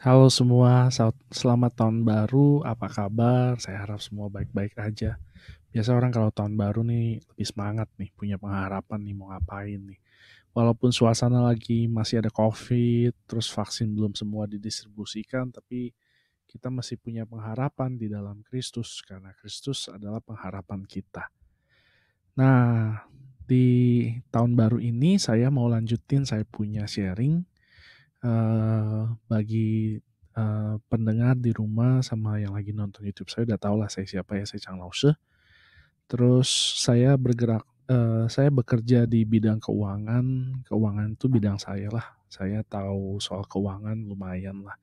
Halo semua, selamat tahun baru. Apa kabar? Saya harap semua baik-baik aja. Biasa orang kalau tahun baru nih lebih semangat nih, punya pengharapan nih mau ngapain nih. Walaupun suasana lagi masih ada COVID, terus vaksin belum semua didistribusikan, tapi kita masih punya pengharapan di dalam Kristus karena Kristus adalah pengharapan kita. Nah, di tahun baru ini saya mau lanjutin saya punya sharing bagi, pendengar di rumah sama yang lagi nonton YouTube saya udah tahu lah saya siapa ya, saya Chang Lause. Terus saya bekerja di bidang keuangan, keuangan itu bidang saya lah. Saya tahu soal keuangan lumayan lah.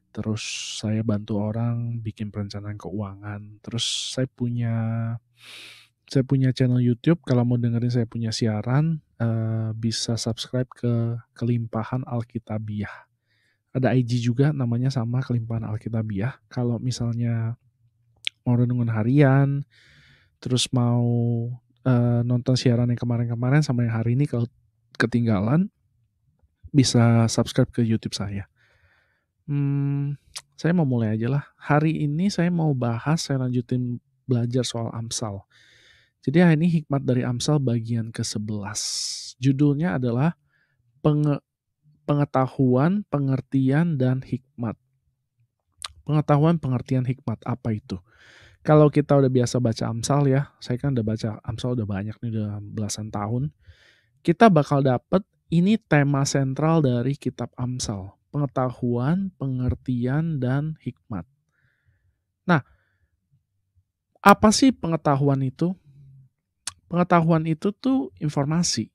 Terus saya bantu orang bikin perencanaan keuangan. Terus saya punya channel YouTube, kalau mau dengerin saya punya siaran, bisa subscribe ke Kelimpahan Alkitabiah. Ada IG juga namanya sama Kelimpahan Alkitabiah. Kalau misalnya mau renungan harian, terus mau nonton siaran yang kemarin-kemarin sama yang hari ini kalau ketinggalan, bisa subscribe ke YouTube saya. Saya mau mulai aja lah. Hari ini saya mau saya lanjutin belajar soal Amsal. Jadi hari ini hikmat dari Amsal bagian ke-11. Judulnya adalah pengetahuan, pengertian, dan hikmat. Pengetahuan, pengertian, hikmat, apa itu? Kalau kita udah biasa baca Amsal ya, saya kan udah baca Amsal udah banyak nih, udah belasan tahun. Kita bakal dapet ini tema sentral dari kitab Amsal. Pengetahuan, pengertian, dan hikmat. Nah, apa sih pengetahuan itu? Pengetahuan itu tuh informasi.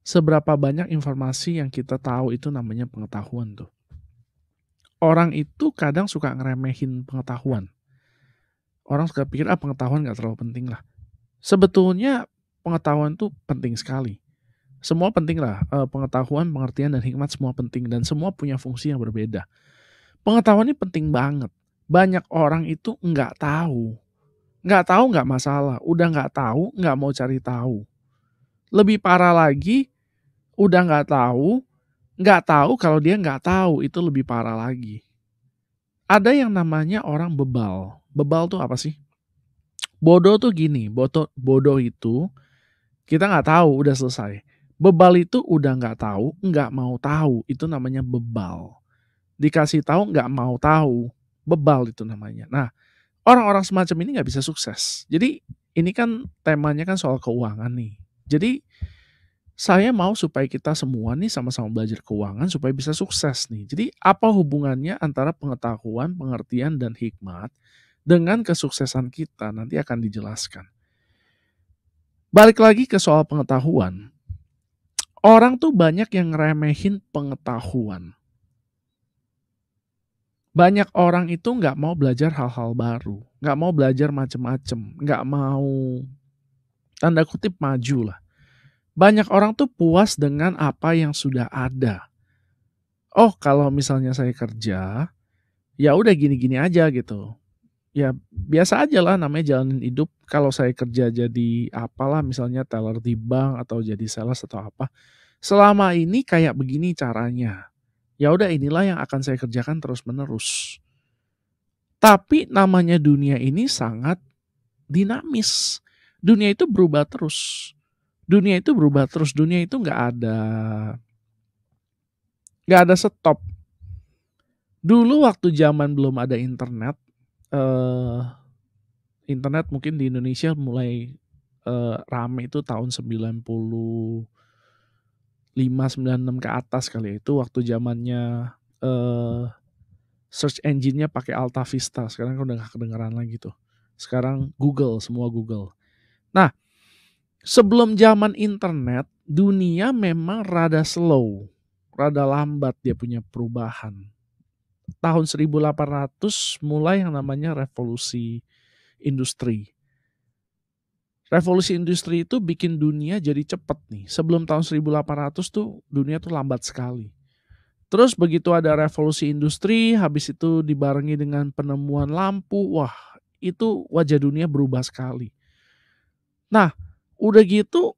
Seberapa banyak informasi yang kita tahu itu namanya pengetahuan tuh. Orang itu kadang suka ngeremehin pengetahuan. Orang suka pikir, pengetahuan gak terlalu penting lah. Sebetulnya pengetahuan itu penting sekali. Semua penting lah, pengetahuan, pengertian, dan hikmat semua penting. Dan semua punya fungsi yang berbeda. Pengetahuan ini penting banget. Banyak orang itu nggak tahu. Nggak tahu nggak masalah. Udah nggak tahu, nggak mau cari tahu. Lebih parah lagi, udah nggak tahu kalau dia nggak tahu. Itu lebih parah lagi. Ada yang namanya orang bebal. Bebal tuh apa sih? Bodoh tuh gini, bodoh itu kita nggak tahu, udah selesai. Bebal itu udah nggak tahu, nggak mau tahu, itu namanya bebal. Dikasih tahu nggak mau tahu, bebal itu namanya. Nah, orang-orang semacam ini nggak bisa sukses. Jadi ini kan temanya kan soal keuangan nih. Jadi saya mau supaya kita semua nih sama-sama belajar keuangan supaya bisa sukses nih. Jadi apa hubungannya antara pengetahuan, pengertian, dan hikmat dengan kesuksesan kita? Nanti akan dijelaskan. Balik lagi ke soal pengetahuan. Orang tuh banyak yang ngeremehin pengetahuan. Banyak orang itu nggak mau belajar hal-hal baru, nggak mau belajar macem-macem, nggak mau tanda kutip maju lah. Banyak orang tuh puas dengan apa yang sudah ada. Oh, kalau misalnya saya kerja, ya udah gini-gini aja gitu. Ya biasa aja lah namanya jalanin hidup. Kalau saya kerja jadi apalah misalnya teller di bank atau jadi sales atau apa. Selama ini kayak begini caranya. Ya udah inilah yang akan saya kerjakan terus-menerus. Tapi namanya dunia ini sangat dinamis. Dunia itu berubah terus. Dunia itu berubah terus. Dunia itu nggak ada stop. Dulu waktu zaman belum ada internet, internet mungkin di Indonesia mulai rame itu tahun 95, 96 ke atas kali ya. Itu waktu zamannya search engine-nya pakai Alta Vista. Sekarang kan udah gak kedengeran lagi tuh. Sekarang Google, semua Google. Nah, sebelum zaman internet, dunia memang rada slow, rada lambat dia punya perubahan. Tahun 1800 mulai yang namanya revolusi industri. Revolusi industri itu bikin dunia jadi cepet nih. Sebelum tahun 1800 tuh dunia tuh lambat sekali. Terus begitu ada revolusi industri, habis itu dibarengi dengan penemuan lampu, wah itu wajah dunia berubah sekali. Nah, udah gitu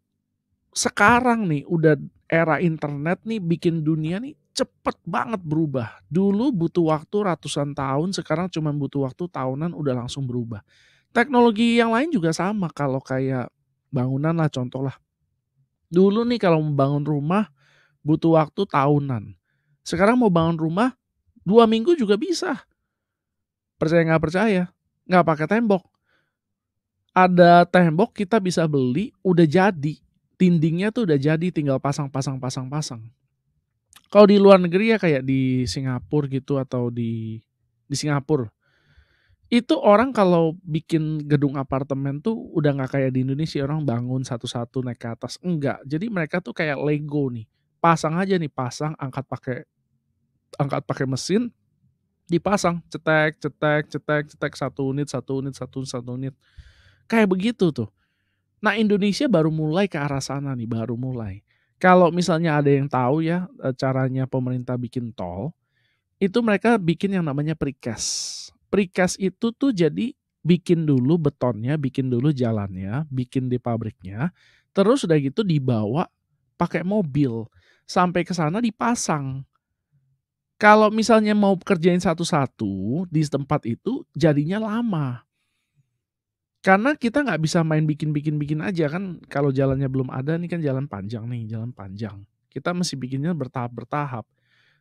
sekarang nih udah era internet nih bikin dunia nih cepet banget berubah. Dulu butuh waktu ratusan tahun, sekarang cuma butuh waktu tahunan udah langsung berubah. Teknologi yang lain juga sama, kalau kayak bangunan lah contoh lah. Dulu nih kalau membangun rumah butuh waktu tahunan. Sekarang mau bangun rumah 2 minggu juga bisa. Percaya nggak percaya, nggak pakai tembok. Ada tembok kita bisa beli udah jadi, dindingnya tuh udah jadi tinggal pasang. Kalau di luar negeri ya kayak di Singapura gitu atau di Singapura, itu orang kalau bikin gedung apartemen tuh udah nggak kayak di Indonesia orang bangun satu-satu naik ke atas, enggak. Jadi mereka tuh kayak Lego nih, pasang aja nih, angkat pakai mesin, dipasang, cetek cetek cetek cetek, satu unit satu unit satu satu unit, kayak begitu tuh. Nah, Indonesia baru mulai ke arah sana nih, baru mulai. Kalau misalnya ada yang tahu ya, caranya pemerintah bikin tol, itu mereka bikin yang namanya precast. Precast itu tuh jadi bikin dulu betonnya, bikin dulu jalannya, bikin di pabriknya, terus udah gitu dibawa pakai mobil, sampai ke sana dipasang. Kalau misalnya mau kerjain satu-satu di tempat itu, jadinya lama. Karena kita nggak bisa main bikin aja kan, kalau jalannya belum ada nih kan jalan panjang nih, jalan panjang. Kita mesti bikinnya bertahap-bertahap.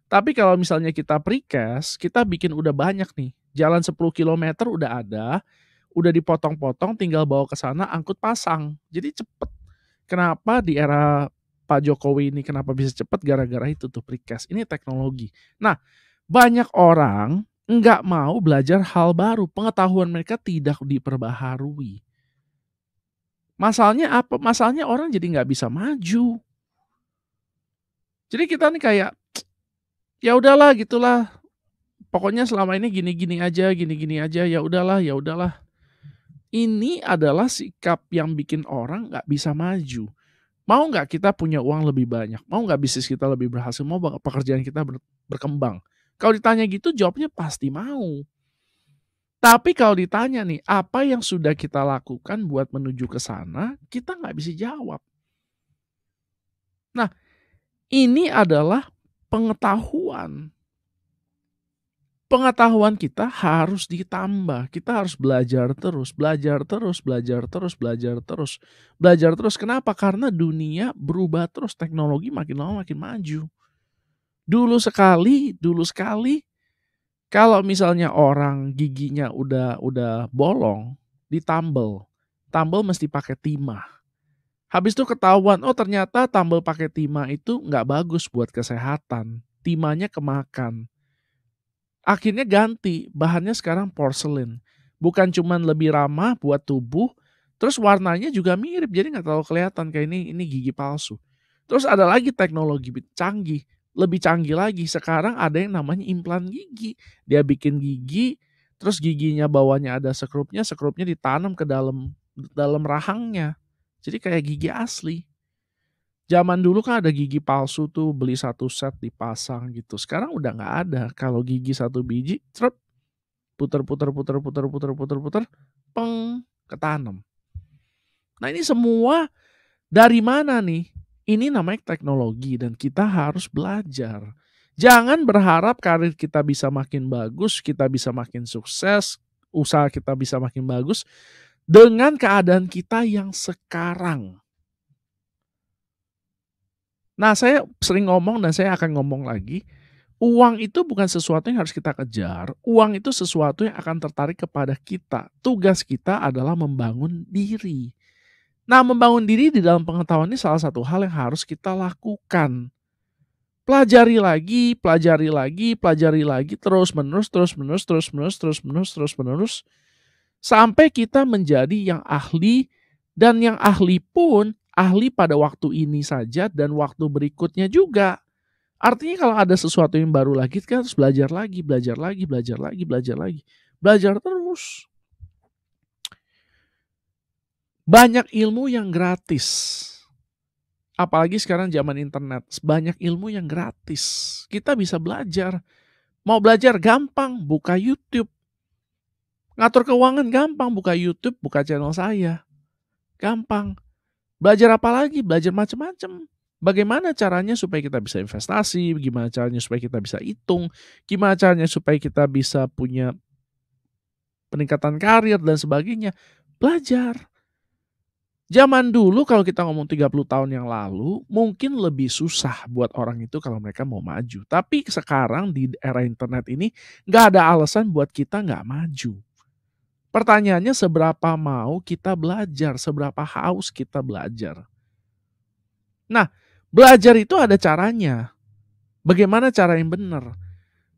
Tapi kalau misalnya kita precast, kita bikin udah banyak nih. Jalan 10 kilometer udah ada, udah dipotong-potong tinggal bawa ke sana angkut pasang. Jadi cepet. Kenapa di era Pak Jokowi ini kenapa bisa cepet? Gara-gara itu tuh precast. Ini teknologi. Nah, banyak orang nggak mau belajar hal baru, pengetahuan mereka tidak diperbaharui. Masalahnya apa? Masalahnya orang jadi nggak bisa maju. Jadi kita nih kayak, ya udahlah gitulah, pokoknya selama ini gini-gini aja, ya udahlah ya udahlah. Ini adalah sikap yang bikin orang nggak bisa maju. Mau nggak kita punya uang lebih banyak? Mau nggak bisnis kita lebih berhasil? Mau nggak pekerjaan kita berkembang? Kalau ditanya gitu jawabnya pasti mau. Tapi kalau ditanya nih, apa yang sudah kita lakukan buat menuju ke sana, kita nggak bisa jawab. Nah, ini adalah pengetahuan. Pengetahuan kita harus ditambah. Kita harus belajar terus, belajar terus, belajar terus, belajar terus. Belajar terus, kenapa? Karena dunia berubah terus, teknologi makin lama makin maju. Dulu sekali, kalau misalnya orang giginya udah bolong, ditambel. Tambel mesti pakai timah. Habis itu ketahuan, oh ternyata tambel pakai timah itu nggak bagus buat kesehatan. Timahnya kemakan. Akhirnya ganti, bahannya sekarang porselin. Bukan cuman lebih ramah buat tubuh, terus warnanya juga mirip, jadi nggak terlalu kelihatan kayak ini gigi palsu. Terus ada lagi teknologi canggih, lebih canggih lagi. Sekarang ada yang namanya implan gigi. Dia bikin gigi, terus giginya bawahnya ada sekrupnya ditanam ke dalam rahangnya. Jadi kayak gigi asli. Zaman dulu kan ada gigi palsu tuh, beli satu set dipasang gitu. Sekarang udah nggak ada. Kalau gigi satu biji, puter, peng, ketanam. Nah ini semua dari mana nih? Ini namanya teknologi dan kita harus belajar. Jangan berharap karir kita bisa makin bagus, kita bisa makin sukses, usaha kita bisa makin bagus dengan keadaan kita yang sekarang. Nah, saya sering ngomong dan saya akan ngomong lagi, uang itu bukan sesuatu yang harus kita kejar, uang itu sesuatu yang akan tertarik kepada kita. Tugas kita adalah membangun diri. Nah, membangun diri di dalam pengetahuan ini salah satu hal yang harus kita lakukan. Pelajari lagi, terus-menerus, sampai kita menjadi yang ahli, dan yang ahli pun ahli pada waktu ini saja dan waktu berikutnya juga. Artinya kalau ada sesuatu yang baru lagi, kita harus belajar lagi. Belajar terus. Banyak ilmu yang gratis. Apalagi sekarang zaman internet, banyak ilmu yang gratis. Kita bisa belajar. Mau belajar gampang, buka YouTube. Ngatur keuangan gampang, buka YouTube, buka channel saya. Gampang. Belajar apa lagi? Belajar macam-macam. Bagaimana caranya supaya kita bisa investasi, gimana caranya supaya kita bisa hitung, gimana caranya supaya kita bisa punya peningkatan karir dan sebagainya. Belajar. Zaman dulu kalau kita ngomong 30 tahun yang lalu, mungkin lebih susah buat orang itu kalau mereka mau maju. Tapi sekarang di era internet ini, nggak ada alasan buat kita nggak maju. Pertanyaannya seberapa mau kita belajar, seberapa haus kita belajar. Nah, belajar itu ada caranya. Bagaimana cara yang benar?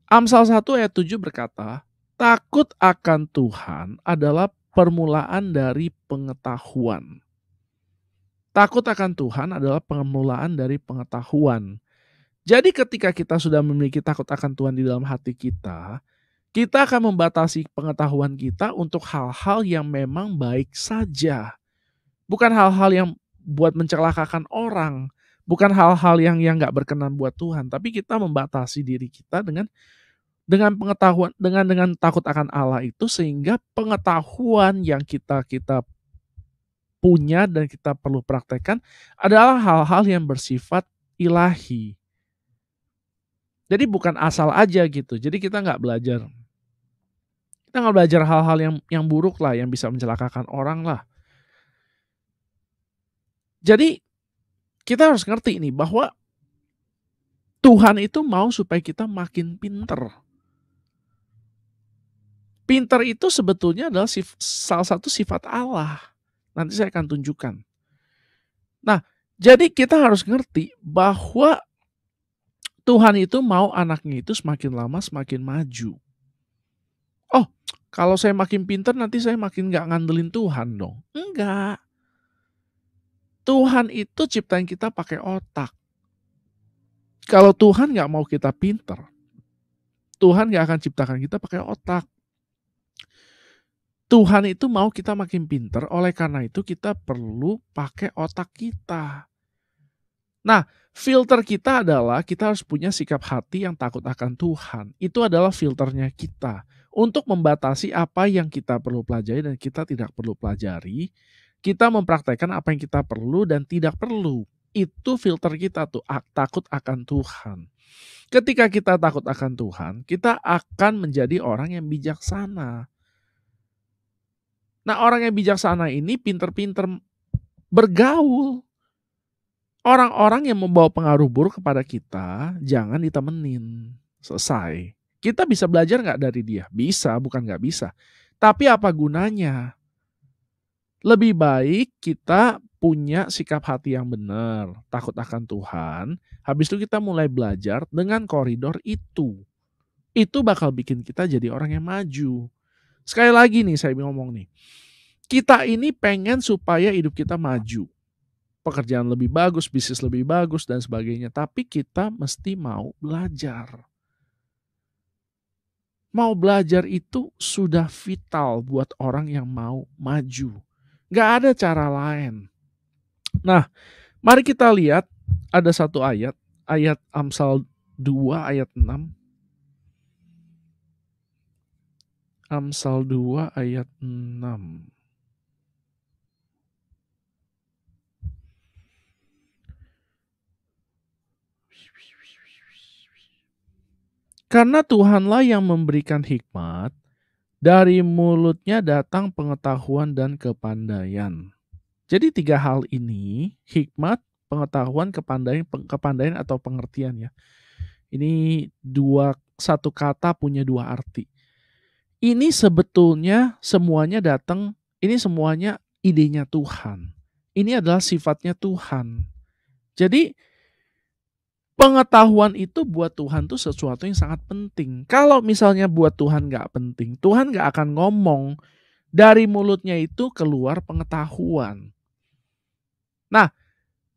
Amsal 1 ayat 7 berkata, takut akan Tuhan adalah permulaan dari pengetahuan. Takut akan Tuhan adalah permulaan dari pengetahuan. Jadi ketika kita sudah memiliki takut akan Tuhan di dalam hati kita akan membatasi pengetahuan kita untuk hal-hal yang memang baik saja. Bukan hal-hal yang buat mencelakakan orang, bukan hal-hal yang nggak berkenan buat Tuhan, tapi kita membatasi diri kita dengan pengetahuan, dengan takut akan Allah itu, sehingga pengetahuan yang kita punya dan kita perlu praktekkan adalah hal-hal yang bersifat ilahi. Jadi bukan asal aja gitu. Jadi kita nggak belajar hal-hal yang buruk lah, yang bisa mencelakakan orang lah. Jadi kita harus ngerti nih bahwa Tuhan itu mau supaya kita makin pinter. Pinter itu sebetulnya adalah salah satu sifat Allah. Nanti saya akan tunjukkan. Nah, jadi kita harus ngerti bahwa Tuhan itu mau anaknya itu semakin lama semakin maju. Oh, kalau saya makin pinter nanti saya makin gak ngandelin Tuhan dong. Enggak. Tuhan itu ciptain kita pakai otak. Kalau Tuhan gak mau kita pinter, Tuhan gak akan ciptakan kita pakai otak. Tuhan itu mau kita makin pinter, oleh karena itu kita perlu pakai otak kita. Nah, filter kita adalah kita harus punya sikap hati yang takut akan Tuhan. Itu adalah filternya kita. Untuk membatasi apa yang kita perlu pelajari dan kita tidak perlu pelajari, kita mempraktekkan apa yang kita perlu dan tidak perlu. Itu filter kita tuh, takut akan Tuhan. Ketika kita takut akan Tuhan, kita akan menjadi orang yang bijaksana. Nah, orang yang bijaksana ini pinter-pinter bergaul. Orang-orang yang membawa pengaruh buruk kepada kita, jangan ditemenin. Selesai. Kita bisa belajar nggak dari dia? Bisa, bukan nggak bisa. Tapi apa gunanya? Lebih baik kita punya sikap hati yang benar, takut akan Tuhan. Habis itu kita mulai belajar dengan koridor itu. Itu bakal bikin kita jadi orang yang maju. Sekali lagi nih saya ngomong nih. Kita ini pengen supaya hidup kita maju. Pekerjaan lebih bagus, bisnis lebih bagus, dan sebagainya. Tapi kita mesti mau belajar. Mau belajar itu sudah vital buat orang yang mau maju. Gak ada cara lain. Nah, mari kita lihat ada satu ayat Amsal 2 ayat 6. Amsal 2 ayat 6. Karena Tuhanlah yang memberikan hikmat, dari mulutnya datang pengetahuan dan kepandaian. Jadi 3 hal ini, hikmat, pengetahuan, kepandaian atau pengertian ya. Ini satu kata punya 2 arti. Ini sebetulnya semuanya ini semuanya idenya Tuhan. Ini adalah sifatnya Tuhan. Jadi pengetahuan itu buat Tuhan tuh sesuatu yang sangat penting. Kalau misalnya buat Tuhan gak penting, Tuhan gak akan ngomong dari mulutnya itu keluar pengetahuan. Nah,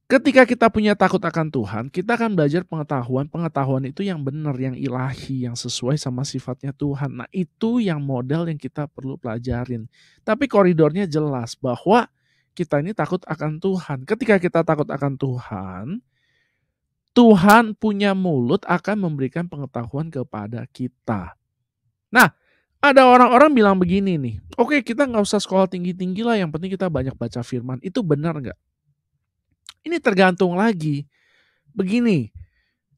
ketika kita punya takut akan Tuhan, kita akan belajar pengetahuan. Pengetahuan itu yang benar, yang ilahi, yang sesuai sama sifatnya Tuhan. Nah, itu yang model yang kita perlu pelajarin. Tapi koridornya jelas bahwa kita ini takut akan Tuhan. Ketika kita takut akan Tuhan punya mulut akan memberikan pengetahuan kepada kita. Nah, ada orang-orang bilang begini nih, oke kita nggak usah sekolah tinggi-tinggi lah, yang penting kita banyak baca firman. Itu benar nggak? Ini tergantung lagi. Begini,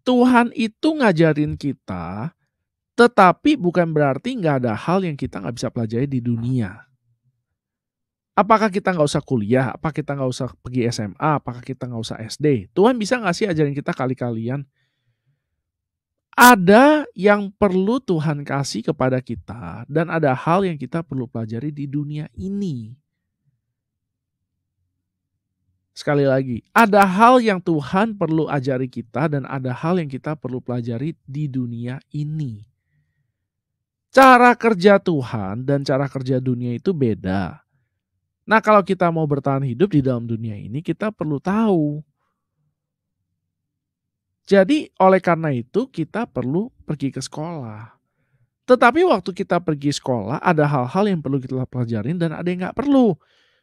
Tuhan itu ngajarin kita, tetapi bukan berarti nggak ada hal yang kita nggak bisa pelajari di dunia. Apakah kita nggak usah kuliah? Apa kita nggak usah pergi SMA? Apakah kita nggak usah SD? Tuhan bisa nggak sih ajarin kita kali-kalian? Ada yang perlu Tuhan kasih kepada kita dan ada hal yang kita perlu pelajari di dunia ini. Sekali lagi, ada hal yang Tuhan perlu ajari kita dan ada hal yang kita perlu pelajari di dunia ini. Cara kerja Tuhan dan cara kerja dunia itu beda. Nah, kalau kita mau bertahan hidup di dalam dunia ini, kita perlu tahu. Jadi, oleh karena itu kita perlu pergi ke sekolah. Tetapi waktu kita pergi sekolah, ada hal-hal yang perlu kita pelajarin dan ada yang nggak perlu.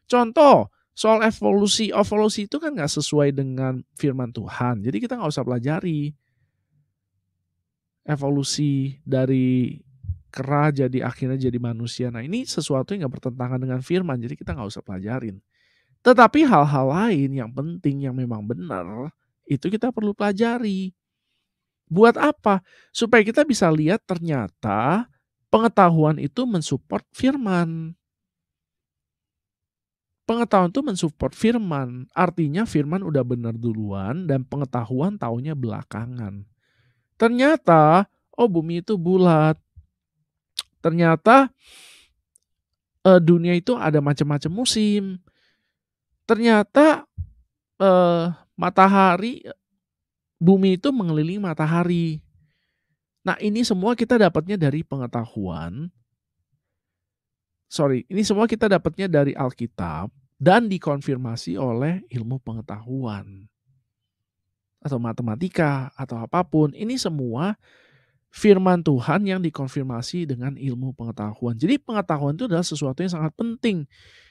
Contoh, soal evolusi. Evolusi itu kan nggak sesuai dengan firman Tuhan. Jadi kita nggak usah pelajari. Evolusi dari kera jadi akhirnya jadi manusia. Nah, ini sesuatu yang nggak bertentangan dengan firman. Jadi kita nggak usah pelajarin. Tetapi hal-hal lain yang penting, yang memang benar, itu kita perlu pelajari. Buat apa? Supaya kita bisa lihat ternyata pengetahuan itu mensupport firman. Pengetahuan itu mensupport firman. Artinya firman udah benar duluan dan pengetahuan taunya belakangan. Ternyata, oh bumi itu bulat. Ternyata dunia itu ada macam-macam musim. Ternyata matahari, bumi itu mengelilingi matahari. Nah, ini semua kita dapatnya dari pengetahuan. Ini semua kita dapatnya dari Alkitab dan dikonfirmasi oleh ilmu pengetahuan. Atau matematika, atau apapun. Ini semua firman Tuhan yang dikonfirmasi dengan ilmu pengetahuan. Jadi pengetahuan itu adalah sesuatu yang sangat penting.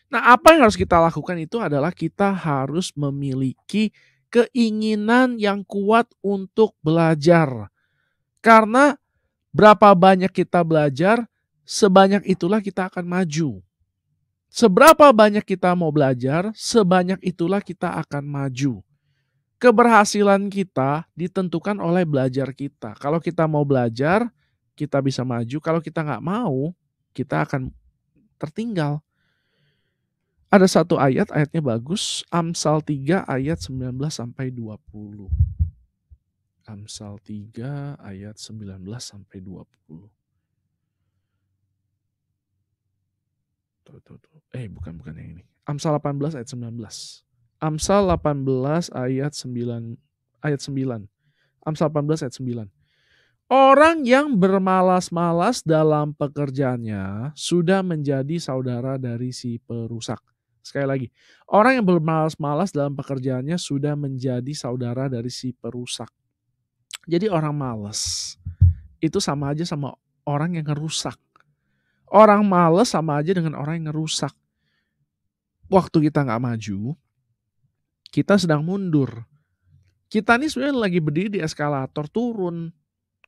Nah, apa yang harus kita lakukan itu adalah kita harus memiliki keinginan yang kuat untuk belajar. Karena berapa banyak kita belajar, sebanyak itulah kita akan maju. Seberapa banyak kita mau belajar, sebanyak itulah kita akan maju. Keberhasilan kita ditentukan oleh belajar kita. Kalau kita mau belajar, kita bisa maju. Kalau kita nggak mau, kita akan tertinggal. Ada satu ayatnya bagus, Amsal 3 ayat 19 sampai 20. Amsal 3 ayat 19 sampai 20. Bukan yang ini. Amsal 18 ayat 19. Amsal 18 ayat 9. Amsal 18 ayat 9. Orang yang bermalas-malas dalam pekerjaannya sudah menjadi saudara dari si perusak. Sekali lagi, orang yang bermalas-malas dalam pekerjaannya sudah menjadi saudara dari si perusak. Jadi orang malas itu sama aja sama orang yang ngerusak. Orang malas sama aja dengan orang yang ngerusak. Waktu kita nggak maju, kita sedang mundur. Kita nih sebenarnya lagi berdiri di eskalator turun.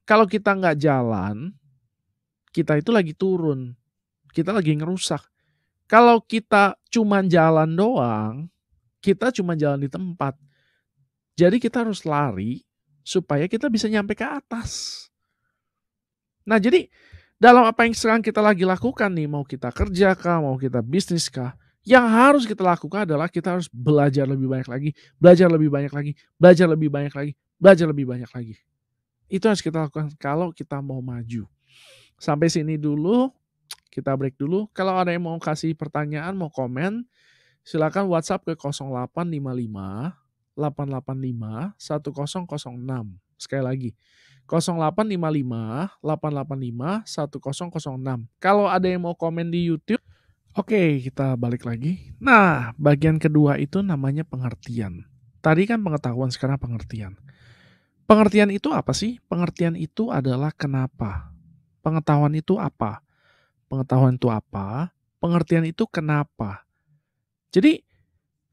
Kalau kita nggak jalan, kita itu lagi turun. Kita lagi ngerusak. Kalau kita cuma jalan doang, kita cuma jalan di tempat. Jadi kita harus lari supaya kita bisa nyampe ke atas. Nah, jadi dalam apa yang sekarang kita lagi lakukan nih, mau kita kerja kah, mau kita bisnis kah, yang harus kita lakukan adalah kita harus belajar lebih banyak lagi, belajar lebih banyak lagi, belajar lebih banyak lagi, belajar lebih banyak lagi. Itu harus kita lakukan kalau kita mau maju. Sampai sini dulu, kita break dulu. Kalau ada yang mau kasih pertanyaan, mau komen, silakan WhatsApp ke 0855 885 1006. Sekali lagi, 0855 885 1006. Kalau ada yang mau komen di YouTube, oke, kita balik lagi. Nah, bagian kedua itu namanya pengertian. Tadi kan pengetahuan, sekarang pengertian. Pengertian itu apa sih? Pengertian itu adalah kenapa. Pengetahuan itu apa? Pengetahuan itu apa? Pengertian itu kenapa? Jadi,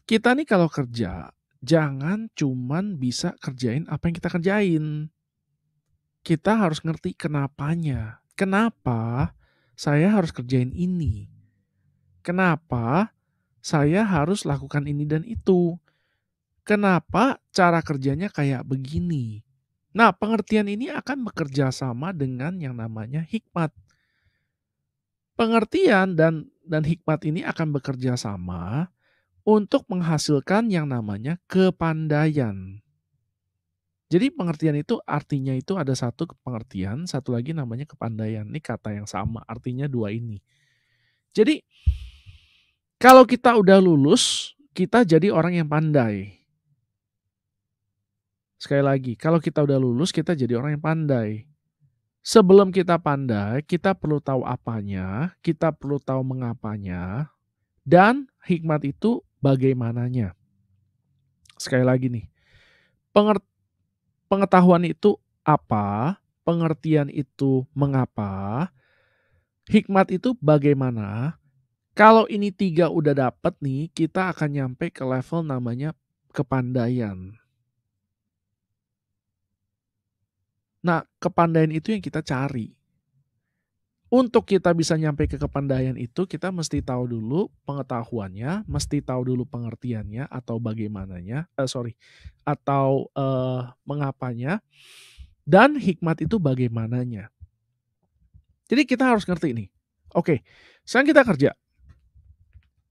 kita nih kalau kerja, jangan cuman bisa kerjain apa yang kita kerjain. Kita harus ngerti kenapanya. Kenapa saya harus kerjain ini? Kenapa saya harus lakukan ini dan itu? kenapa cara kerjanya kayak begini. Nah, pengertian ini akan bekerja sama dengan yang namanya hikmat. Pengertian dan hikmat ini akan bekerja sama untuk menghasilkan yang namanya kepandaian. Jadi pengertian itu artinya itu ada satu pengertian, satu lagi namanya kepandaian. Ini kata yang sama, artinya dua ini. Jadi kalau kita udah lulus, kita jadi orang yang pandai. Sekali lagi, kalau kita udah lulus, kita jadi orang yang pandai. Sebelum kita pandai, kita perlu tahu apanya, kita perlu tahu mengapanya, dan hikmat itu bagaimananya. Sekali lagi nih, pengetahuan itu apa, pengertian itu mengapa, hikmat itu bagaimana. Kalau ini 3 udah dapet nih, kita akan nyampe ke level namanya kepandaian. Nah, kepandaian itu yang kita cari. Untuk kita bisa nyampe ke kepandaian itu, kita mesti tahu dulu pengetahuannya, mesti tahu dulu pengertiannya atau bagaimananya, atau mengapanya, dan hikmat itu bagaimananya. Jadi kita harus ngerti nih. Oke, sekarang kita kerja.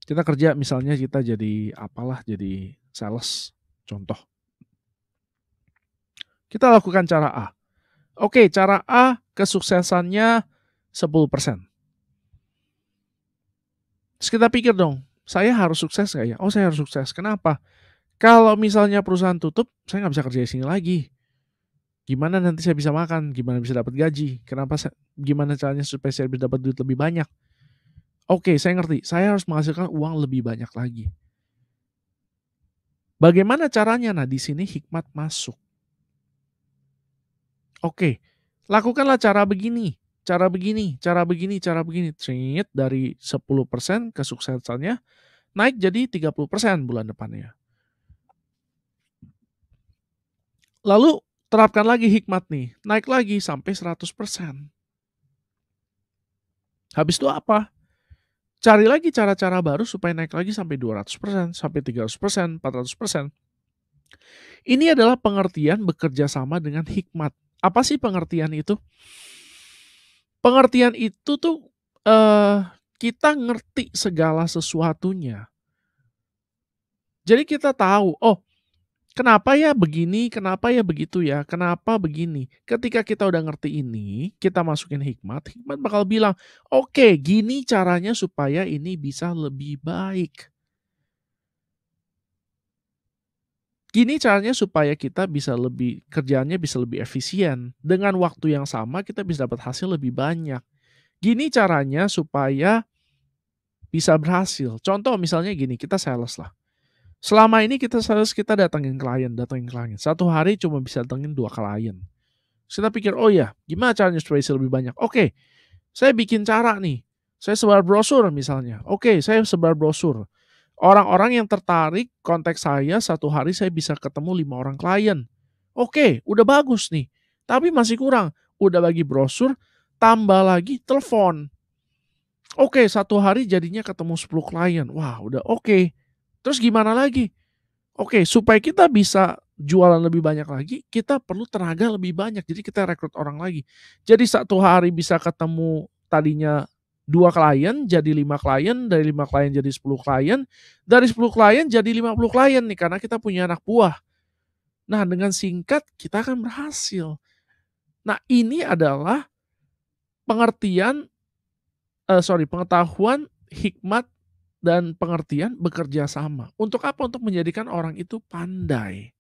Kita kerja misalnya kita jadi apalah, jadi sales, contoh. Kita lakukan cara A. Oke, cara A kesuksesannya 10%. Terus kita pikir dong, saya harus sukses nggak ya? Oh, saya harus sukses. Kenapa? Kalau misalnya perusahaan tutup, saya nggak bisa kerja di sini lagi. Gimana nanti saya bisa makan? Gimana bisa dapat gaji? Gimana caranya supaya saya bisa dapat duit lebih banyak? Oke, saya ngerti. Saya harus menghasilkan uang lebih banyak lagi. Bagaimana caranya? Nah, di sini hikmat masuk. Oke, lakukanlah cara begini. Cara begini. Trit, dari 10% kesuksesannya naik jadi 30% bulan depannya. Lalu terapkan lagi hikmat nih, naik lagi sampai 100%. Habis itu apa? Cari lagi cara-cara baru supaya naik lagi sampai 200%, sampai 300%, 400%. Ini adalah pengertian bekerja sama dengan hikmat. Apa sih pengertian itu? Pengertian itu tuh kita ngerti segala sesuatunya. Jadi kita tahu, oh kenapa ya begini, kenapa ya begitu ya, kenapa begini. Ketika kita udah ngerti ini, kita masukin hikmat, hikmat bakal bilang, oke gini caranya supaya ini bisa lebih baik. Gini caranya supaya kita bisa kerjaannya bisa lebih efisien. Dengan waktu yang sama kita bisa dapat hasil lebih banyak. Gini caranya supaya bisa berhasil. Contoh misalnya gini, kita sales lah. Selama ini kita sales, kita datangin klien. Satu hari cuma bisa datangin 2 klien. Kita pikir, oh ya, gimana caranya supaya bisa lebih banyak? Oke, saya bikin cara nih. Saya sebar brosur misalnya. Oke, saya sebar brosur. Orang-orang yang tertarik kontak saya, satu hari saya bisa ketemu 5 orang klien. Oke, udah bagus nih. Tapi masih kurang. Udah bagi brosur, tambah lagi telepon. Oke, satu hari jadinya ketemu 10 klien. Wah, udah oke. Terus gimana lagi? Oke, supaya kita bisa jualan lebih banyak lagi, kita perlu tenaga lebih banyak. Jadi kita rekrut orang lagi. Jadi satu hari bisa ketemu tadinya 2 klien, jadi 5 klien, dari 5 klien jadi 10 klien, dari 10 klien jadi 50 klien nih, karena kita punya anak buah. Nah, dengan singkat kita akan berhasil. Nah, ini adalah pengetahuan, hikmat, dan pengertian bekerja sama. Untuk apa? Untuk menjadikan orang itu pandai.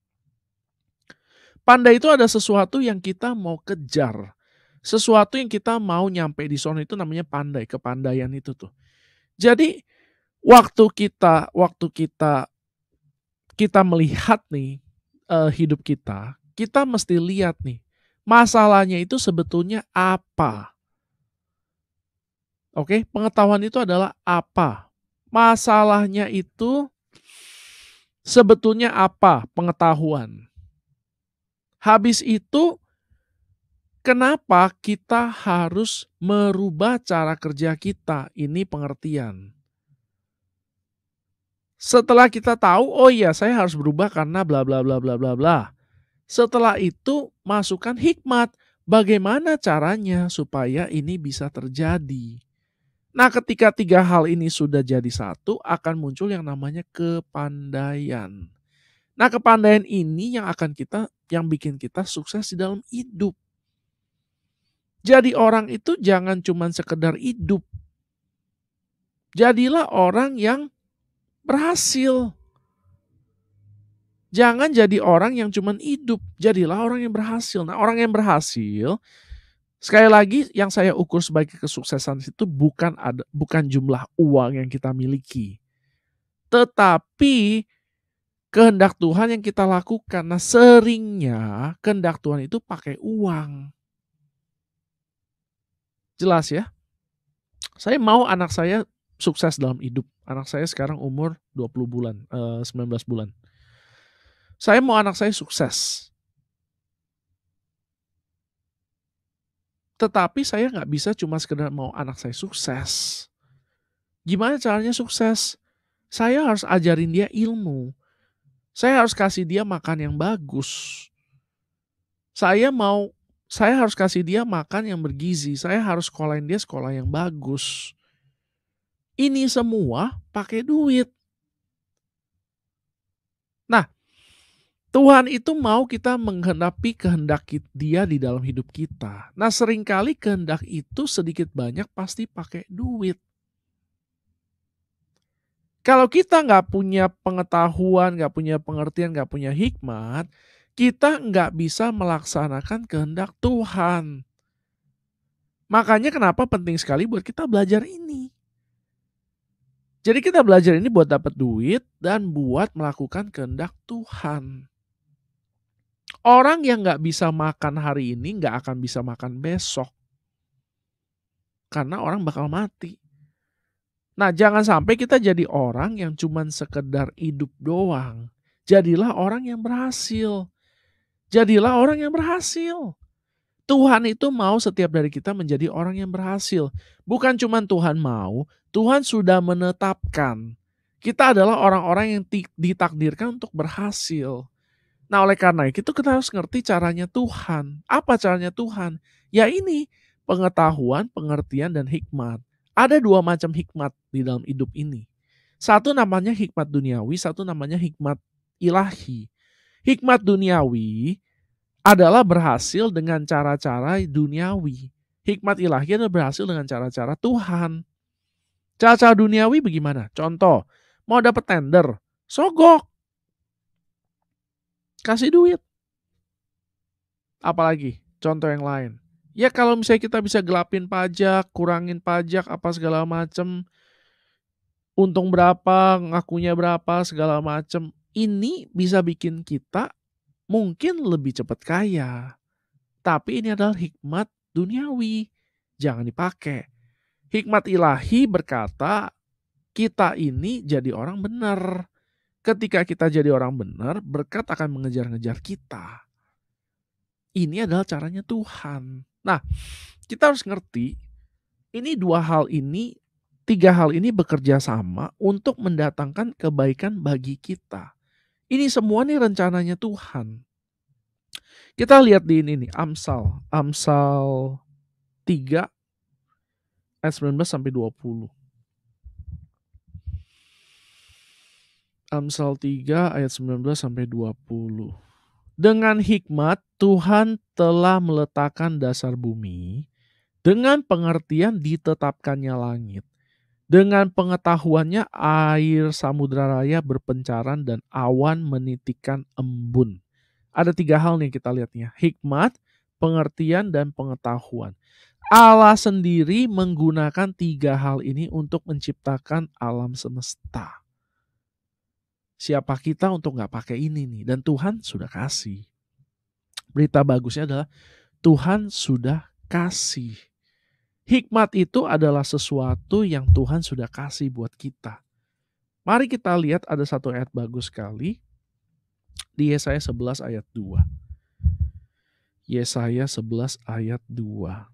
Pandai itu ada sesuatu yang kita mau kejar. Sesuatu yang kita mau nyampe di sana itu namanya pandai, kepandaian itu tuh. Jadi waktu kita melihat nih hidup kita mesti lihat nih masalahnya itu sebetulnya apa. Oke, pengetahuan itu adalah apa? Masalahnya itu sebetulnya apa? Pengetahuan. Habis itu kenapa kita harus merubah cara kerja kita? Ini pengertian. Setelah kita tahu, oh iya saya harus berubah karena bla bla bla bla bla bla. Setelah itu masukkan hikmat. Bagaimana caranya supaya ini bisa terjadi? Nah, ketika tiga hal ini sudah jadi satu, akan muncul yang namanya kepandaian. Nah, kepandaian ini yang bikin kita sukses di dalam hidup. Jadi orang itu jangan cuma sekedar hidup. Jadilah orang yang berhasil. Jangan jadi orang yang cuma hidup. Jadilah orang yang berhasil. Nah, orang yang berhasil, sekali lagi yang saya ukur sebagai kesuksesan itu bukan jumlah uang yang kita miliki. Tetapi kehendak Tuhan yang kita lakukan. Nah, seringnya kehendak Tuhan itu pakai uang. Jelas ya? Saya mau anak saya sukses dalam hidup. Anak saya sekarang umur 20 bulan, 19 bulan. Saya mau anak saya sukses. Tetapi saya nggak bisa cuma sekedar mau anak saya sukses. Gimana caranya sukses? Saya harus ajarin dia ilmu. Saya harus kasih dia makan yang bagus. Saya harus kasih dia makan yang bergizi. Saya harus sekolahin dia sekolah yang bagus. Ini semua pakai duit. Nah, Tuhan itu mau kita menggenapi kehendak dia di dalam hidup kita. Nah, seringkali kehendak itu sedikit banyak pasti pakai duit. Kalau kita nggak punya pengetahuan, nggak punya pengertian, nggak punya hikmat, kita nggak bisa melaksanakan kehendak Tuhan. Makanya kenapa penting sekali buat kita belajar ini. Jadi kita belajar ini buat dapat duit dan buat melakukan kehendak Tuhan. Orang yang nggak bisa makan hari ini nggak akan bisa makan besok. Karena orang bakal mati. Nah, jangan sampai kita jadi orang yang cuman sekedar hidup doang. Jadilah orang yang berhasil. Jadilah orang yang berhasil. Tuhan itu mau setiap dari kita menjadi orang yang berhasil. Bukan cuman Tuhan mau, Tuhan sudah menetapkan. Kita adalah orang-orang yang ditakdirkan untuk berhasil. Nah, oleh karena itu kita harus ngerti caranya Tuhan. Apa caranya Tuhan? Ya ini, pengetahuan, pengertian, dan hikmat. Ada dua macam hikmat di dalam hidup ini. Satu namanya hikmat duniawi, satu namanya hikmat ilahi. Hikmat duniawi adalah berhasil dengan cara-cara duniawi. Hikmat ilahi adalah berhasil dengan cara-cara Tuhan. Cara-cara duniawi bagaimana? Contoh, mau dapat tender, sogok. Kasih duit. Apalagi? Contoh yang lain. Ya kalau misalnya kita bisa gelapin pajak, kurangin pajak, apa segala macam, untung berapa, ngakunya berapa, segala macam. Ini bisa bikin kita mungkin lebih cepat kaya. Tapi ini adalah hikmat duniawi. Jangan dipakai. Hikmat ilahi berkata, kita ini jadi orang benar. Ketika kita jadi orang benar, berkat akan mengejar-ngejar kita. Ini adalah caranya Tuhan. Nah, kita harus ngerti, ini tiga hal ini bekerja sama untuk mendatangkan kebaikan bagi kita. Ini semua nih rencananya Tuhan. Kita lihat di ini nih, Amsal 3 ayat 19 sampai 20. Amsal 3 ayat 19 sampai 20. Dengan hikmat Tuhan telah meletakkan dasar bumi, dengan pengertian ditetapkannya langit. Dengan pengetahuannya air samudra raya berpencaran dan awan menitikkan embun. Ada tiga hal nih kita lihatnya. Hikmat, pengertian, dan pengetahuan. Allah sendiri menggunakan tiga hal ini untuk menciptakan alam semesta. Siapa kita untuk gak pakai ini nih? Dan Tuhan sudah kasih. Berita bagusnya adalah Tuhan sudah kasih. Hikmat itu adalah sesuatu yang Tuhan sudah kasih buat kita. Mari kita lihat ada satu ayat bagus sekali. Di Yesaya 11 ayat 2. Yesaya 11 ayat 2.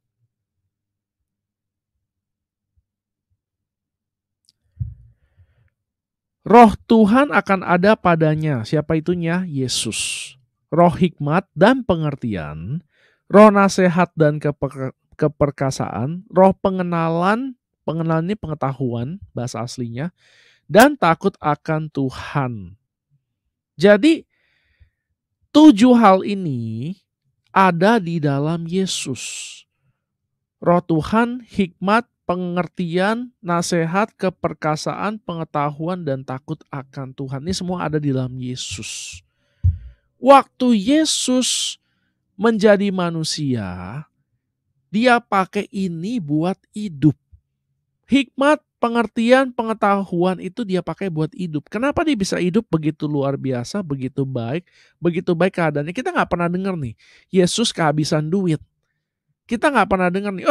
Roh Tuhan akan ada padanya. Siapa itunya? Yesus. Roh hikmat dan pengertian, roh nasihat dan keperkasaan, roh pengenalan, pengenalan ini pengetahuan bahasa aslinya, dan takut akan Tuhan. Jadi 7 hal ini ada di dalam Yesus. Roh Tuhan, hikmat, pengertian, nasihat, keperkasaan, pengetahuan, dan takut akan Tuhan. Ini semua ada di dalam Yesus. Waktu Yesus menjadi manusia, dia pakai ini buat hidup. Hikmat, pengertian, pengetahuan itu dia pakai buat hidup. Kenapa dia bisa hidup begitu luar biasa, begitu baik keadaannya. Kita nggak pernah dengar nih, Yesus kehabisan duit. Kita nggak pernah dengar nih,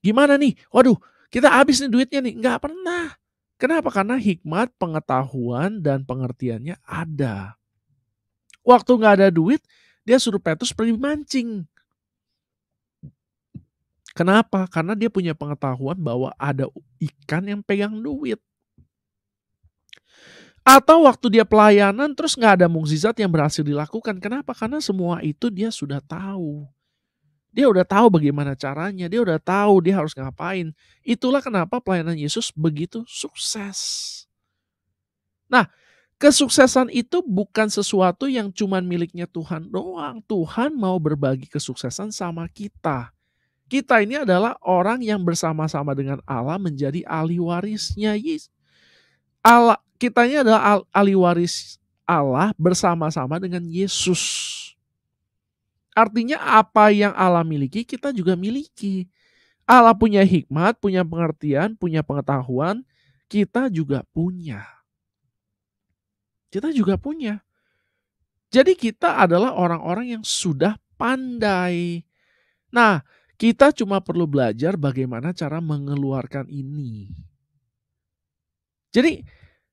gimana nih? Waduh, kita habis nih duitnya nih. Nggak pernah. Kenapa? Karena hikmat, pengetahuan, dan pengertiannya ada. Waktu nggak ada duit, dia suruh Petrus pergi mancing. Kenapa? Karena dia punya pengetahuan bahwa ada ikan yang pegang duit. Atau waktu dia pelayanan terus nggak ada mukjizat yang berhasil dilakukan. Kenapa? Karena semua itu dia sudah tahu. Dia udah tahu bagaimana caranya, dia udah tahu dia harus ngapain. Itulah kenapa pelayanan Yesus begitu sukses. Nah, kesuksesan itu bukan sesuatu yang cuma miliknya Tuhan doang. Tuhan mau berbagi kesuksesan sama kita. Kita ini adalah orang yang bersama-sama dengan Allah menjadi ahli warisnya Yesus. Allah, kita ini adalah ahli waris Allah bersama-sama dengan Yesus. Artinya apa yang Allah miliki, kita juga miliki. Allah punya hikmat, punya pengertian, punya pengetahuan, kita juga punya. Kita juga punya. Jadi kita adalah orang-orang yang sudah pandai. Nah, kita cuma perlu belajar bagaimana cara mengeluarkan ini. Jadi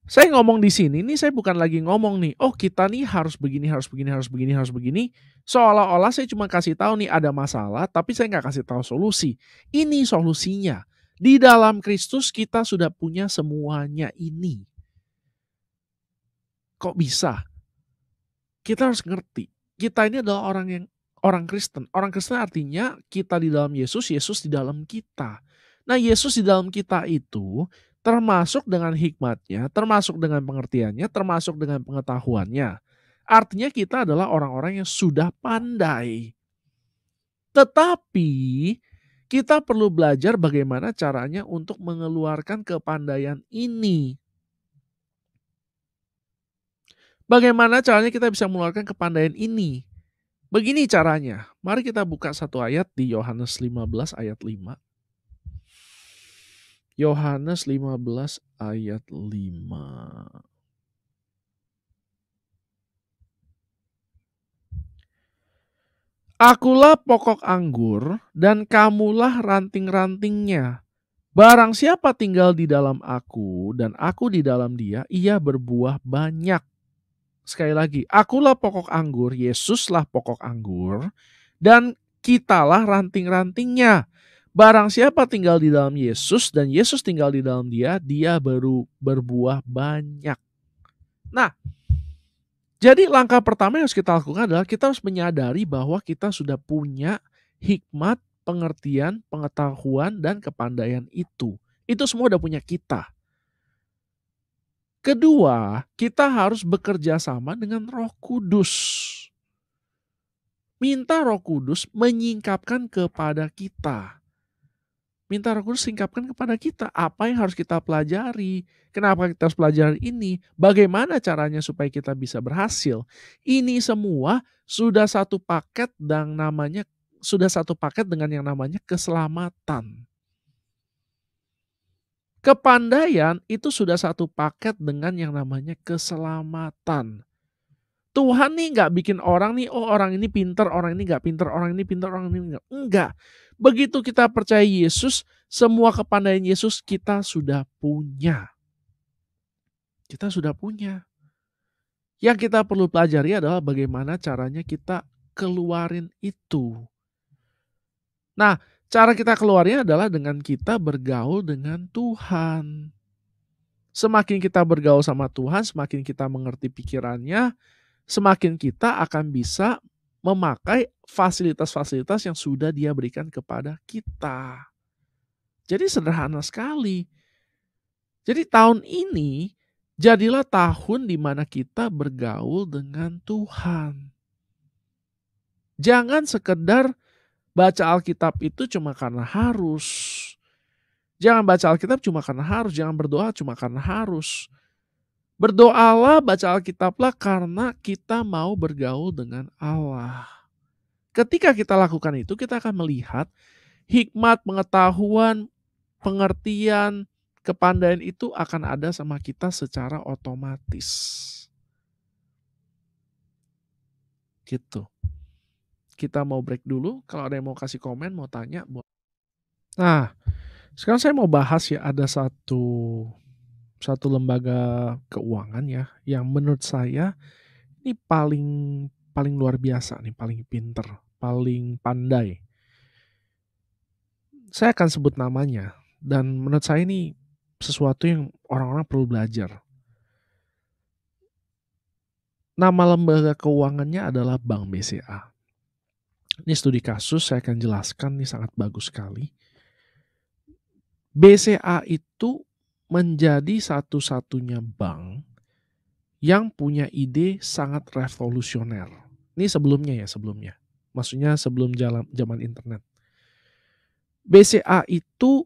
saya ngomong di sini nih, saya bukan lagi ngomong nih, oh kita nih harus begini, harus begini, harus begini, harus begini. Seolah-olah saya cuma kasih tahu nih ada masalah, tapi saya nggak kasih tahu solusi. Ini solusinya. Di dalam Kristus kita sudah punya semuanya ini. Kok bisa? Kita harus ngerti. Kita ini adalah orang Kristen. Orang Kristen artinya kita di dalam Yesus, Yesus di dalam kita. Nah, Yesus di dalam kita itu termasuk dengan hikmatnya, termasuk dengan pengertiannya, termasuk dengan pengetahuannya. Artinya kita adalah orang-orang yang sudah pandai. Tetapi kita perlu belajar bagaimana caranya untuk mengeluarkan kepandaian ini. Bagaimana caranya kita bisa mengeluarkan kepandaian ini? Begini caranya. Mari kita buka satu ayat di Yohanes 15 ayat 5. Yohanes 15 ayat 5. Akulah pokok anggur dan kamulah ranting-rantingnya. Barang siapa tinggal di dalam aku dan aku di dalam dia, ia berbuah banyak. Sekali lagi, akulah pokok anggur, Yesuslah pokok anggur, dan kitalah ranting-rantingnya. Barang siapa tinggal di dalam Yesus dan Yesus tinggal di dalam dia, dia baru berbuah banyak. Nah, jadi langkah pertama yang harus kita lakukan adalah kita harus menyadari bahwa kita sudah punya hikmat, pengertian, pengetahuan, dan kepandaian itu. Itu semua udah punya kita. Kedua, kita harus bekerja sama dengan Roh Kudus. Minta Roh Kudus menyingkapkan kepada kita. Minta Roh Kudus singkapkan kepada kita apa yang harus kita pelajari. Kenapa kita harus pelajari ini? Bagaimana caranya supaya kita bisa berhasil? Ini semua sudah satu paket dengan yang namanya keselamatan. Kepandaian itu sudah satu paket dengan yang namanya keselamatan. Tuhan nih nggak bikin orang nih, oh orang ini pinter, orang ini nggak pinter, orang ini pinter, orang ini nggak. Enggak. Begitu kita percaya Yesus, semua kepandaian Yesus kita sudah punya. Kita sudah punya. Yang kita perlu pelajari adalah bagaimana caranya kita keluarin itu. Nah, cara kita keluarnya adalah dengan kita bergaul dengan Tuhan. Semakin kita bergaul sama Tuhan, semakin kita mengerti pikirannya, semakin kita akan bisa memakai fasilitas-fasilitas yang sudah Dia berikan kepada kita. Jadi sederhana sekali. Jadi tahun ini jadilah tahun di mana kita bergaul dengan Tuhan. Jangan sekedar baca Alkitab itu cuma karena harus. Jangan baca Alkitab cuma karena harus, jangan berdoa cuma karena harus. Berdoalah, baca Alkitablah karena kita mau bergaul dengan Allah. Ketika kita lakukan itu, kita akan melihat hikmat, pengetahuan, pengertian, kepandaian itu akan ada sama kita secara otomatis. Gitu. Kita mau break dulu, kalau ada yang mau kasih komen, mau tanya. Nah, sekarang saya mau bahas ya, ada satu lembaga keuangan ya, yang menurut saya ini paling luar biasa nih, paling pinter, paling pandai. Saya akan sebut namanya, dan menurut saya ini sesuatu yang orang-orang perlu belajar. Nama lembaga keuangannya adalah Bank BCA. Ini studi kasus, saya akan jelaskan, ini sangat bagus sekali. BCA itu menjadi satu-satunya bank yang punya ide sangat revolusioner. Ini sebelumnya. Maksudnya sebelum zaman internet. BCA itu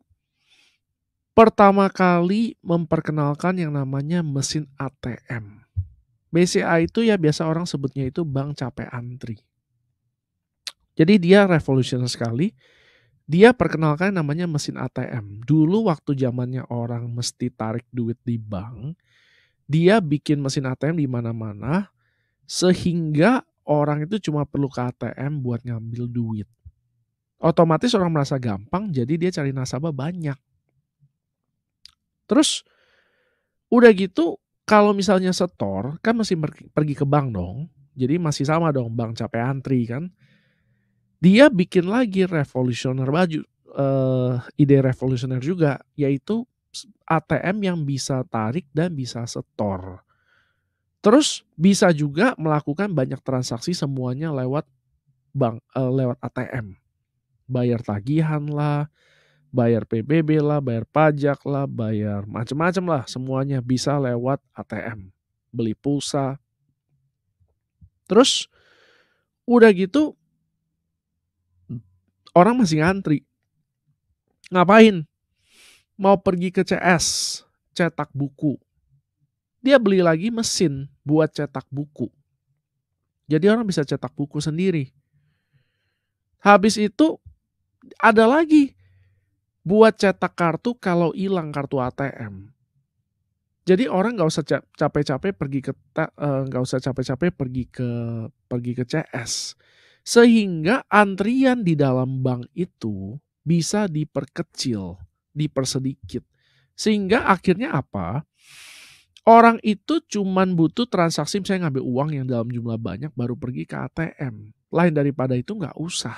pertama kali memperkenalkan yang namanya mesin ATM. BCA itu ya biasa orang sebutnya itu bank capek antri. Jadi dia revolusioner sekali. Dia perkenalkan namanya mesin ATM. Dulu waktu zamannya orang mesti tarik duit di bank, dia bikin mesin ATM di mana-mana sehingga orang itu cuma perlu ke ATM buat ngambil duit. Otomatis orang merasa gampang, jadi dia cari nasabah banyak. Terus udah gitu, kalau misalnya setor kan mesti pergi ke bank dong. Jadi masih sama dong, bank capek antri kan. Dia bikin lagi ide revolusioner juga, yaitu ATM yang bisa tarik dan bisa setor. Terus bisa juga melakukan banyak transaksi semuanya lewat lewat ATM. Bayar tagihan lah, bayar PBB lah, bayar pajak lah, bayar macam-macam lah, semuanya bisa lewat ATM. Beli pulsa. Terus udah gitu orang masih ngantri. Ngapain? Mau pergi ke CS, cetak buku. Dia beli lagi mesin buat cetak buku. Jadi orang bisa cetak buku sendiri. Habis itu ada lagi buat cetak kartu kalau hilang kartu ATM. Jadi orang nggak usah capek-capek pergi ke CS, sehingga antrian di dalam bank itu bisa diperkecil, dipersedikit, sehingga akhirnya apa? Orang itu cuman butuh transaksi misalnya ngambil uang yang dalam jumlah banyak baru pergi ke ATM. Lain daripada itu nggak usah.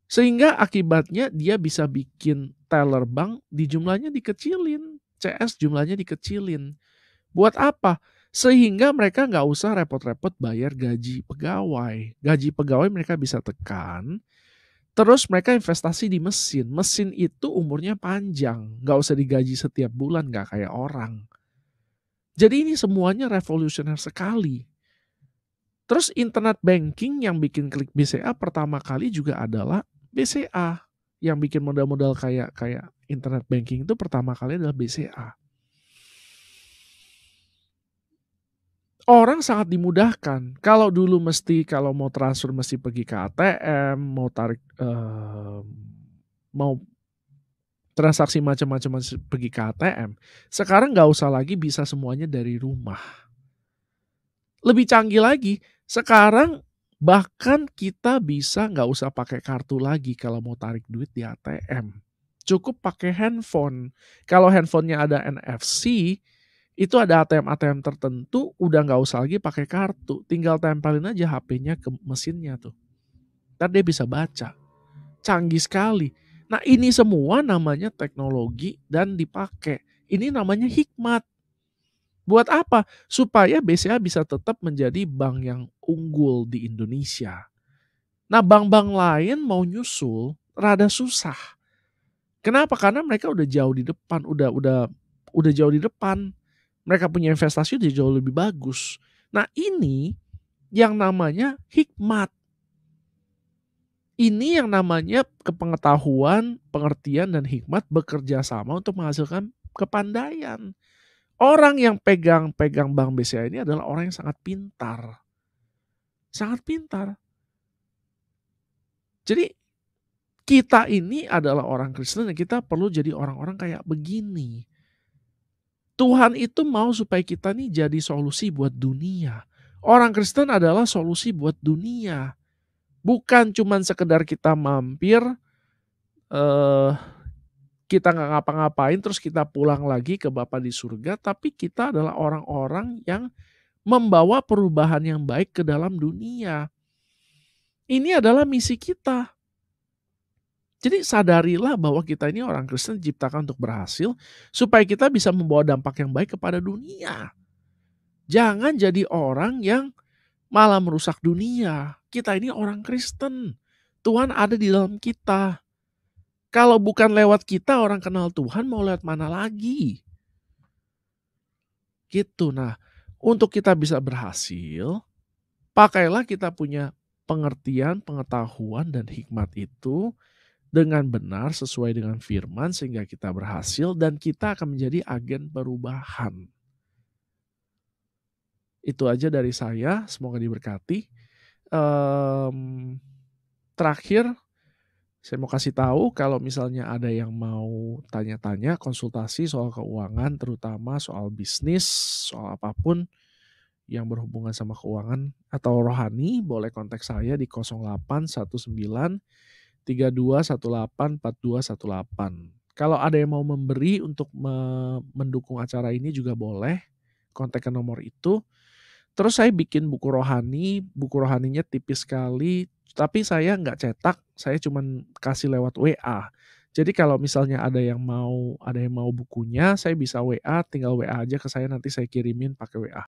Sehingga akibatnya dia bisa bikin teller bank di jumlahnya dikecilin. CS jumlahnya dikecilin. Buat apa? Sehingga mereka nggak usah repot-repot bayar gaji pegawai. Gaji pegawai mereka bisa tekan. Terus mereka investasi di mesin. Mesin itu umurnya panjang. Nggak usah digaji setiap bulan, nggak kayak orang. Jadi ini semuanya revolusioner sekali. Terus internet banking yang bikin klik BCA pertama kali juga adalah BCA. Yang bikin modal-modal kayak internet banking itu pertama kali adalah BCA. Orang sangat dimudahkan. Kalau dulu kalau mau transfer mesti pergi ke ATM, mau tarik, mau transaksi macam-macam pergi ke ATM. Sekarang nggak usah lagi, bisa semuanya dari rumah. Lebih canggih lagi, sekarang bahkan kita bisa nggak usah pakai kartu lagi kalau mau tarik duit di ATM. Cukup pakai handphone. Kalau handphonenya ada NFC, itu ada ATM-ATM tertentu, udah nggak usah lagi pakai kartu. Tinggal tempelin aja HP-nya ke mesinnya tuh. Ntar dia bisa baca. Canggih sekali. Nah ini semua namanya teknologi dan dipakai. Ini namanya hikmat. Buat apa? Supaya BCA bisa tetap menjadi bank yang unggul di Indonesia. Nah, bank-bank lain mau nyusul rada susah. Kenapa? Karena mereka udah jauh di depan, udah jauh di depan. Mereka punya investasi udah jauh lebih bagus. Nah, ini yang namanya hikmat. Ini yang namanya kepengetahuan, pengertian, dan hikmat bekerja sama untuk menghasilkan kepandaian. Orang yang pegang bank BCA ini adalah orang yang sangat pintar. Sangat pintar. Jadi kita ini adalah orang Kristen dan kita perlu jadi orang-orang kayak begini. Tuhan itu mau supaya kita nih jadi solusi buat dunia. Orang Kristen adalah solusi buat dunia. Bukan cuman sekedar kita mampir, eh, kita nggak ngapa-ngapain terus kita pulang lagi ke Bapa di surga, tapi kita adalah orang-orang yang membawa perubahan yang baik ke dalam dunia. Ini adalah misi kita. Jadi sadarilah bahwa kita ini orang Kristen diciptakan untuk berhasil, supaya kita bisa membawa dampak yang baik kepada dunia. Jangan jadi orang yang malah merusak dunia. Kita ini orang Kristen. Tuhan ada di dalam kita. Kalau bukan lewat kita orang kenal Tuhan, mau lewat mana lagi? Gitu. Nah, untuk kita bisa berhasil, pakailah kita punya pengertian, pengetahuan, dan hikmat itu dengan benar sesuai dengan firman sehingga kita berhasil dan kita akan menjadi agen perubahan. Itu aja dari saya, semoga diberkati. Terakhir, saya mau kasih tahu kalau misalnya ada yang mau tanya-tanya, konsultasi soal keuangan, terutama soal bisnis, soal apapun yang berhubungan sama keuangan atau rohani, boleh kontak saya di 0819 3218 4218. Kalau ada yang mau memberi untuk mendukung acara ini juga boleh, kontak ke nomor itu. Terus saya bikin buku rohaninya tipis sekali, tapi saya nggak cetak, saya cuman kasih lewat WA. Jadi kalau misalnya ada yang mau bukunya, saya bisa WA, tinggal WA aja ke saya nanti saya kirimin pakai WA.